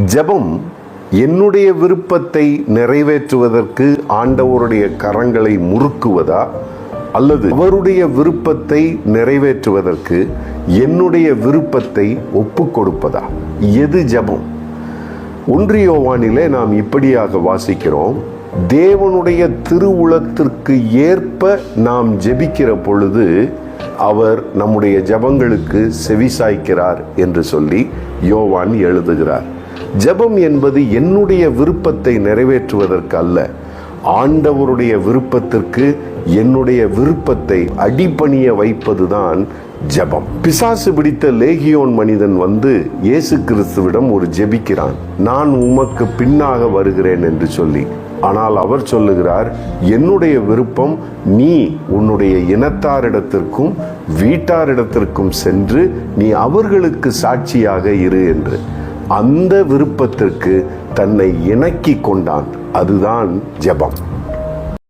ஜெபம் என்னுடைய விருப்பத்தை நிறைவேற்றுவதற்கு ஆண்டவருடைய கரங்களை முறுக்குவதா, அல்லது அவருடைய விருப்பத்தை நிறைவேற்றுவதற்கு என்னுடைய விருப்பத்தை ஒப்புக் கொடுப்பதா? எது ஜெபம்? 1 யோவானிலே நாம் இப்படியாக வாசிக்கிறோம், தேவனுடைய திருவுளத்திற்கு ஏற்ப நாம் ஜெபிக்கிற பொழுது அவர் நம்முடைய ஜெபங்களுக்கு செவிசாய்க்கிறார் என்று சொல்லி யோவான் எழுதுகிறார். ஜெபம் என்பது என்னுடைய விருப்பத்தை நிறைவேற்றுவதற்கு அல்ல, ஆண்டவருடைய விருப்பத்திற்கு என்னுடைய விருப்பத்தை அடிபணிய வைப்பதுதான் ஜெபம். பிசாசு பிடித்த லேகியோன் மனிதன் வந்து இயேசு கிறிஸ்துவிடம் ஒரு ஜெபிக்கிறான், நான் உமக்கு பின்னாக வருகிறேன் என்று சொல்லி. ஆனால் அவர் சொல்லுகிறார், என்னுடைய விருப்பம் நீ உன்னுடைய இனத்தாரிடத்திற்கும் வீட்டாரிடத்திற்கும் சென்று நீ அவர்களுக்கு சாட்சியாக இரு என்று. அந்த விருப்பத்திற்கு தன்னை இணக்கி கொண்டான். அதுதான் ஜெபம்.